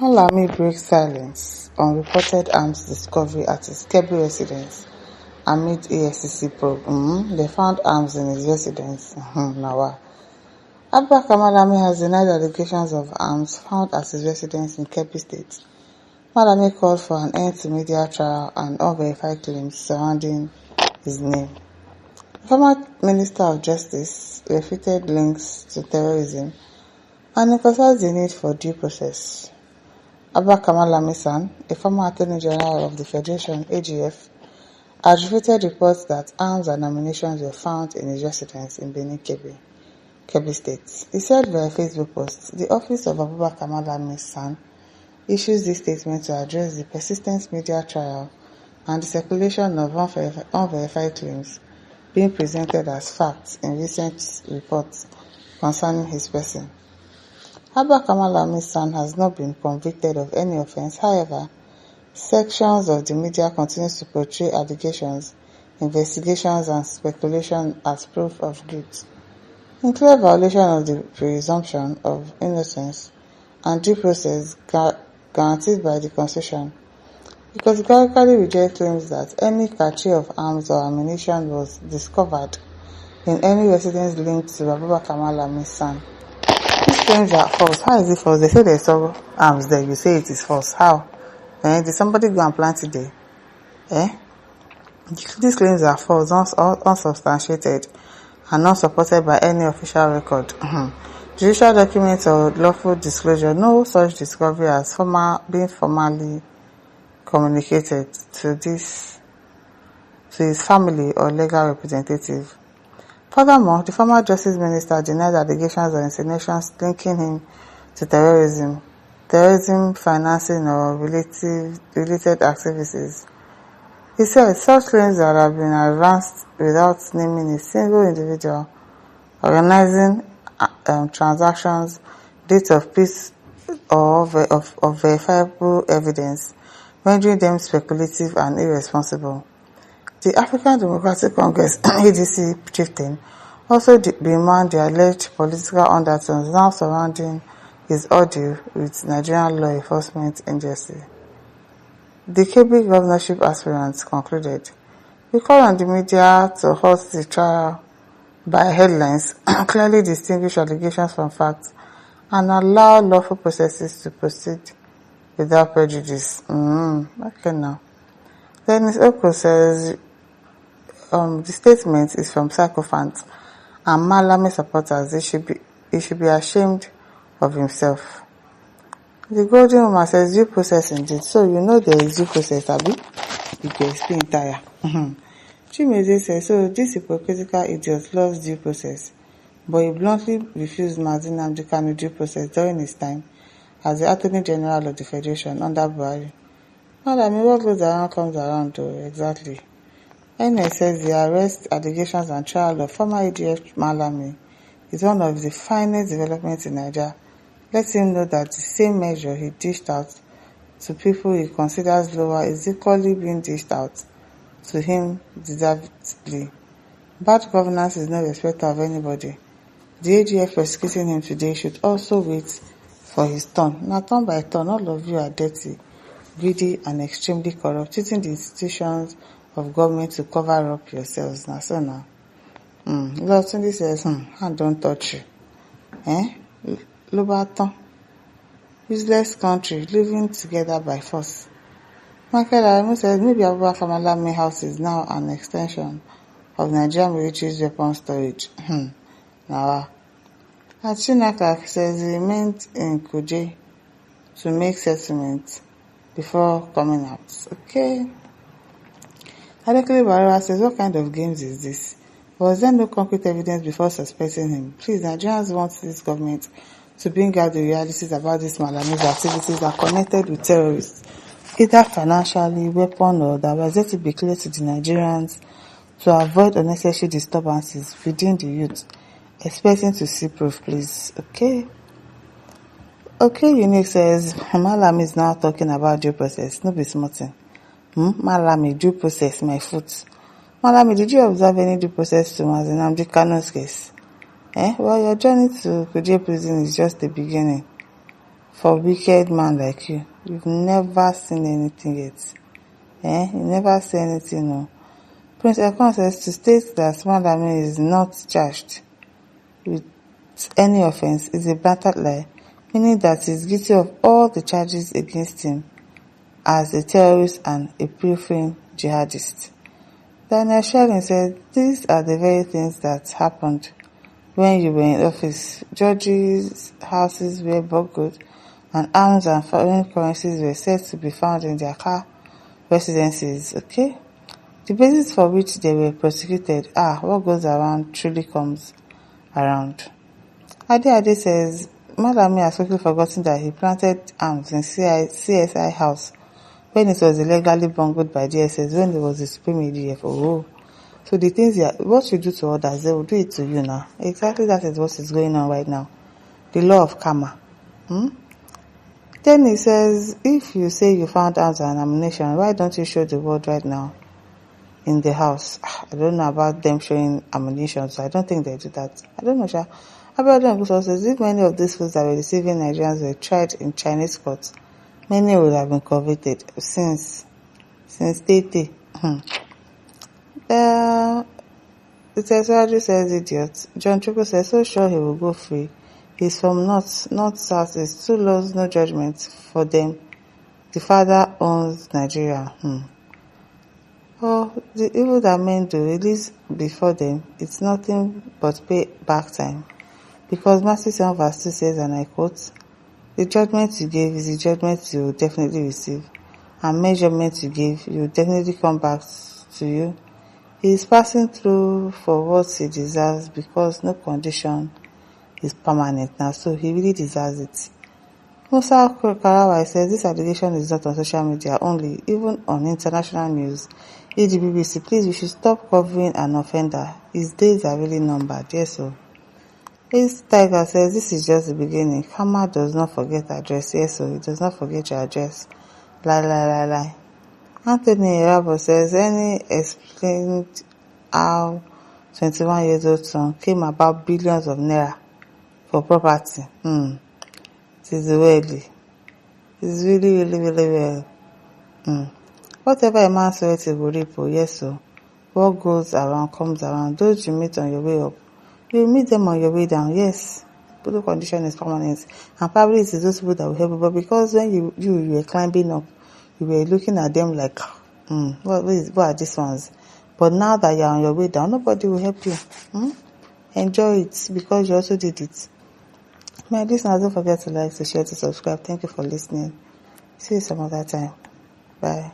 Malami breaks silence on reported arms discovery at his Kebbi residence amid EFCC probe. They found arms in his residence. Now, Malami has denied allegations of arms found at his residence in Kebbi State. Malami called for an end to media trial and unverified claims surrounding his name. The former Minister of Justice refuted links to terrorism and emphasized the need for due process. Malami-san, a former Attorney General of the Federation (AGF), had refuted reports that arms and ammunition were found in his residence in Benin Kebbi State. He said via a Facebook post, "The office of Malami-san issues this statement to address the persistent media trial and the circulation of unverified claims being presented as facts in recent reports concerning his person." Malami-san has not been convicted of any offense. However, sections of the media continues to portray allegations, investigations, and speculation as proof of guilt, in clear violation of the presumption of innocence and due process guaranteed by the Constitution, because it categorically rejects claims that any cache of arms or ammunition was discovered in any residence linked to Malami-san. These claims are false. How is it false? They say they saw arms there. You say it is false. How? Did somebody go and plant it there? These claims are false, unsubstantiated, and not supported by any official record. Judicial documents or lawful disclosure. No such discovery has been formally communicated to his family or legal representative. Furthermore, the former Justice Minister denied allegations or insinuations linking him to terrorism financing, or related activities. He said such claims that have been advanced without naming a single individual, organizing transactions, date of peace, or of verifiable evidence, rendering them speculative and irresponsible. The African Democratic Congress (ADC) chieftain also bemoaned the alleged political undertones now surrounding his ordeal with Nigerian law enforcement agency. The Kebbi governorship aspirant concluded, "We call on the media to halt the trial by headlines, clearly distinguish allegations from facts, and allow lawful processes to proceed without prejudice." Okay now. Dennis Oko says the statement is from sycophants and Malami supporters. He should be ashamed of himself. The Golden Woman says due process indeed. So you know there is due process, Abi? You can explain entire. Chimeze says, so this hypocritical idiot loves due process, but he bluntly refused Mazi Nnamdi Kanu due process during his time as the Attorney General of the Federation under Buhari. Malami, what goes around comes around though, exactly. NS says the arrest, allegations and trial of former ADF Malami is one of the finest developments in Nigeria. Let him know that the same measure he dished out to people he considers lower is equally being dished out to him deservedly. Bad governance is no respecter of anybody. The AGF prosecuting him today should also wait for his turn. Now turn by turn, all of you are dirty, greedy and extremely corrupt, using the institutions of government to cover up yourselves. Now so now. Lord Tunde says, hand don't touch you. Lobaton. Useless country, living together by force. Michael Aremu says maybe Abubakar Malami house is now an extension of Nigerian military's weapon storage. Now, Achinaka says he meant in Kuje to make settlements before coming out. Okay. Adekele Barua says, what kind of games is this? Was there no concrete evidence before suspecting him? Please, Nigerians want this government to bring out the realities about these Malami's activities that are connected with terrorists, either financially, weapon, or otherwise. Let it be clear to the Nigerians to avoid unnecessary disturbances within the youth. Expecting to see proof, please. Okay, Unique says, Malami is now talking about due process. No be smarting. Malami, due process, my foot. Malami, did you observe any due process to Mazi Nnamdi Kanu's case? Well, your journey to Kuje prison is just the beginning. for wicked man like you. You've never seen anything yet. You never see anything, no. Prince Ekon says to state that Malami is not charged with any offense is a blatant lie, meaning that he is guilty of all the charges against him as a terrorist and a profane jihadist. Daniel Shelling said, these are the very things that happened when you were in office. Judges' houses were burgled and arms and foreign currencies were said to be found in their car residences. Okay? The basis for which they were prosecuted what goes around truly comes around. Ade says, Malami has quickly forgotten that he planted arms in CSI house when it was illegally bungled by DSS when there was the Supreme ADF. So the things what you do to others, they will do it to you now. Exactly that is what is going on right now. The law of karma. Then he says, if you say you found arms and ammunition, why don't you show the world right now in the house? I don't know about them showing ammunition, so I don't think they do that. I don't know, Sha. Abiodun also says, if many of these foods that were deceiving Nigerians were tried in Chinese courts, many would have been convicted since day. The Tesseradu says, idiot. John Chukwu says, so sure he will go free. He's from north south. It's two laws, no judgment for them. The father owns Nigeria. The evil that men do, at least before them, it's nothing but pay back time. Because Matthew 7 verse 2 says, and I quote, the judgment you gave is the judgment you will definitely receive. And measurement you gave, you will definitely come back to you. He is passing through for what he deserves because no condition is permanent now, so he really deserves it. Musa Karawai says this allegation is not on social media only, even on international news. BBC, please, we should stop covering an offender. His days are really numbered. Yes, so. This Tiger says this is just the beginning. Karma does not forget address. Yes, so it does not forget your address. Lie. Anthony Irabo says, any explained how 21 years old son came about billions of naira for property. It is really. It's really well. Whatever a man soweth he will reap. Yes, so what goes around comes around. Those you meet on your way up, you will meet them on your way down. Yes, but the condition is permanent, and probably it is those people that will help you. But because when you were climbing up, you were looking at them like, what are these ones? But now that you are on your way down, nobody will help you. Enjoy it because you also did it. My listeners, don't forget to like, to share, to subscribe. Thank you for listening. See you some other time. Bye.